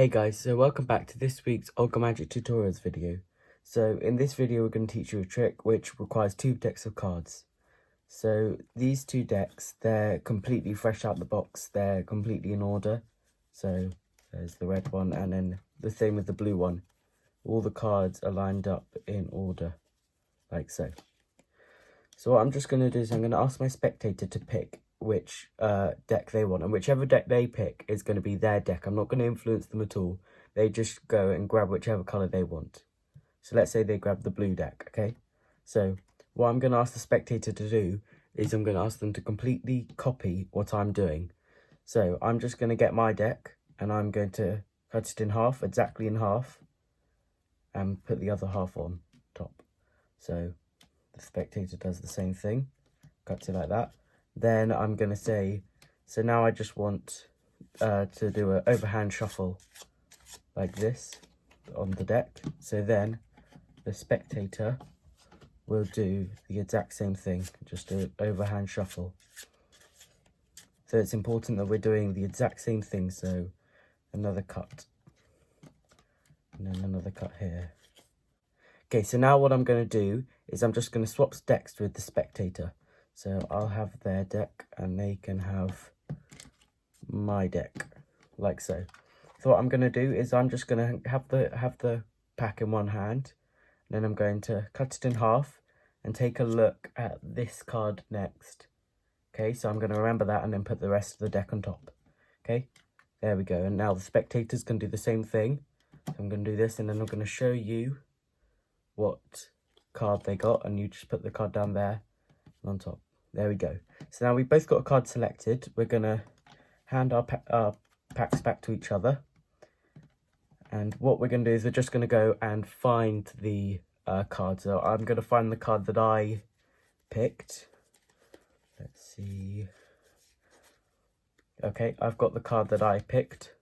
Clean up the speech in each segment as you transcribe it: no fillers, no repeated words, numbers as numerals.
Hey guys, so welcome back to this week's Olga Magic Tutorials video. So in this video we're going to teach you a trick which requires two decks of cards. So these two decks, they're completely fresh out the box, they're completely in order. So there's the red one and then the same with the blue one. All the cards are lined up in order, like so. So what I'm just going to do is I'm going to ask my spectator to pick which deck they want, and whichever deck they pick is going to be their deck. I'm not going to influence them at all. They just go and grab whichever colour they want. So let's say they grab the blue deck, okay? So what I'm going to ask the spectator to do is I'm going to ask them to completely copy what I'm doing. So I'm just going to get my deck and I'm going to cut it in half, exactly in half, and put the other half on top. So the spectator does the same thing, cuts it like that. Then I'm going to say, so now I just want to do an overhand shuffle like this on the deck. So then the spectator will do the exact same thing, just do an overhand shuffle. So it's important that we're doing the exact same thing. So another cut and then another cut here. Okay, so now what I'm going to do is I'm just going to swap decks with the spectator. So I'll have their deck and they can have my deck, like so. So what I'm going to do is I'm just going to have the pack in one hand, and then I'm going to cut it in half and take a look at this card next. Okay, so I'm going to remember that and then put the rest of the deck on top. Okay, there we go. And now the spectators can do the same thing. So I'm going to do this and then I'm going to show you what card they got, and you just put the card down there on top. There we go. So now we've both got a card selected. We're going to hand our packs back to each other. And what we're going to do is we're just going to go and find the card. So I'm going to find the card that I picked. Let's see. Okay, I've got the card that I picked.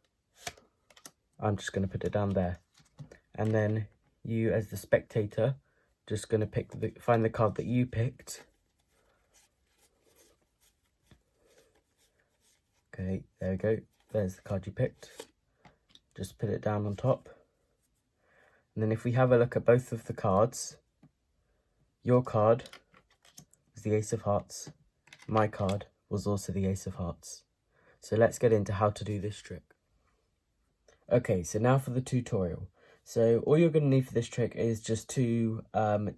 I'm just going to put it down there. And then you, as the spectator, just going to find the card that you picked. Okay, there we go. There's the card you picked. Just put it down on top. And then if we have a look at both of the cards, your card was the Ace of Hearts. My card was also the Ace of Hearts. So let's get into how to do this trick. Okay, so now for the tutorial. So all you're going to need for this trick is just two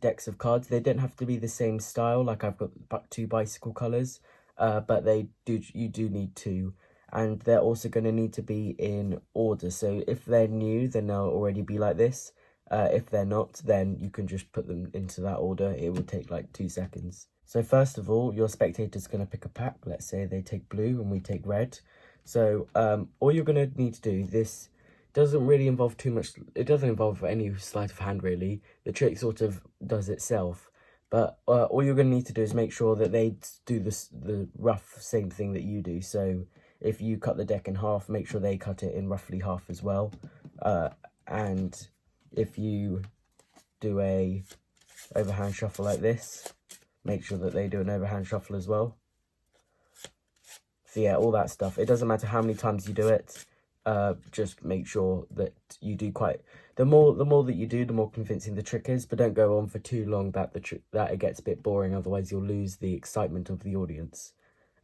decks of cards. They don't have to be the same style, like I've got two bicycle colours, but you do need two. And they're also going to need to be in order. So if they're new, then they'll already be like this. If they're not, then you can just put them into that order. It will take like 2 seconds. So first of all, your spectator's going to pick a pack. Let's say they take blue and we take red. So all you're going to need to do, this doesn't really involve too much. It doesn't involve any sleight of hand, really. The trick sort of does itself. But all you're going to need to do is make sure that they do the rough same thing that you do. So if you cut the deck in half, make sure they cut it in roughly half as well. And if you do a overhand shuffle like this, make sure that they do an overhand shuffle as well. So yeah, all that stuff. It doesn't matter how many times you do it. Just make sure that you do the more that you do, the more convincing the trick is. But don't go on for too long that it gets a bit boring. Otherwise, you'll lose the excitement of the audience,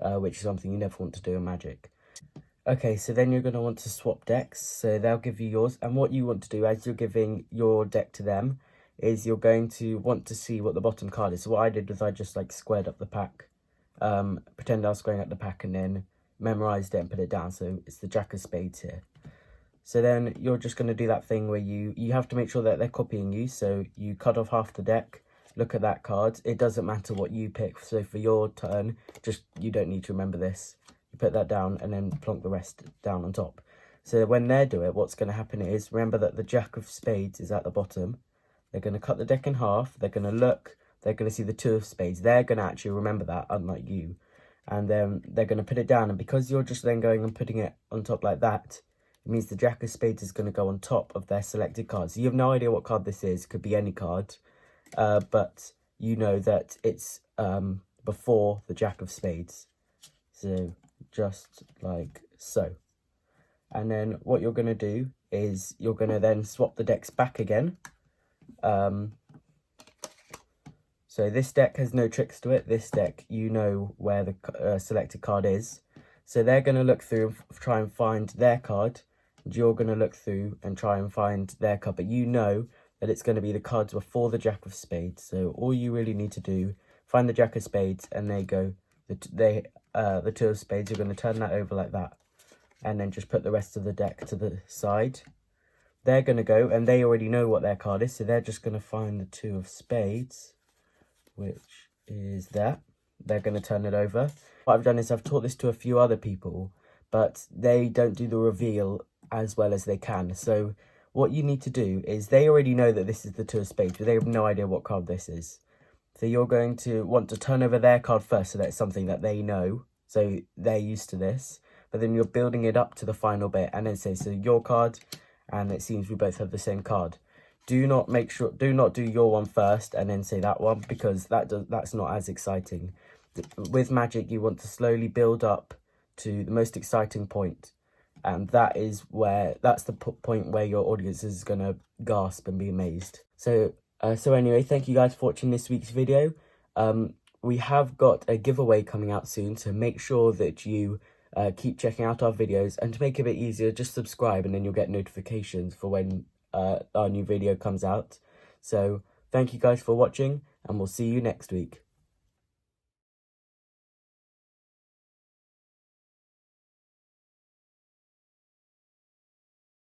which is something you never want to do in Magic. Okay, so then you're going to want to swap decks. So they'll give you yours, and what you want to do as you're giving your deck to them is you're going to want to see what the bottom card is. So what I did was I just like squared up the pack, pretend I was squaring up the pack, and then memorized it and put it down. So it's the Jack of Spades here. So then you're just going to do that thing where you have to make sure that they're copying you. So you cut off half the deck, look at that card. It doesn't matter what you pick. So for your turn, you don't need to remember this. You put that down and then plonk the rest down on top. So when they do it, what's going to happen is, remember that the Jack of Spades is at the bottom. They're going to cut the deck in half. They're going to look. They're going to see the Two of Spades. They're going to actually remember that, unlike you. And then they're going to put it down. And because you're just then going and putting it on top like that, it means the Jack of Spades is going to go on top of their selected card. So you have no idea what card this is. It could be any card. But you know that it's before the Jack of Spades. So just like so. And then what you're going to do is you're going to then swap the decks back again. So this deck has no tricks to it. This deck, you know where the selected card is. So they're going to look through and try and find their card. And you're going to look through and try and find their card. But you know that it's going to be the cards before the Jack of Spades. So all you really need to do, find the Jack of Spades, and there you go. The Two of Spades, you're going to turn that over like that. And then just put the rest of the deck to the side. They're going to go, and they already know what their card is. So they're just going to find the Two of Spades, which is that. They're going to turn it over. What I've done is I've taught this to a few other people, but they don't do the reveal as well as they can. So what you need to do is they already know that this is the Two of Spades, but they have no idea what card this is. So you're going to want to turn over their card first, so that's something that they know. So they're used to this. But then you're building it up to the final bit, and then say, so your card, and it seems we both have the same card. Do not do your one first and then say that one, because that's not as exciting. With Magic, you want to slowly build up to the most exciting point, and that's the point where your audience is going to gasp and be amazed. So anyway, thank you guys for watching this week's video. We have got a giveaway coming out soon, so make sure that you keep checking out our videos, and to make it a bit easier, just subscribe and then you'll get notifications for when our new video comes out. So thank you guys for watching, and we'll see you next week.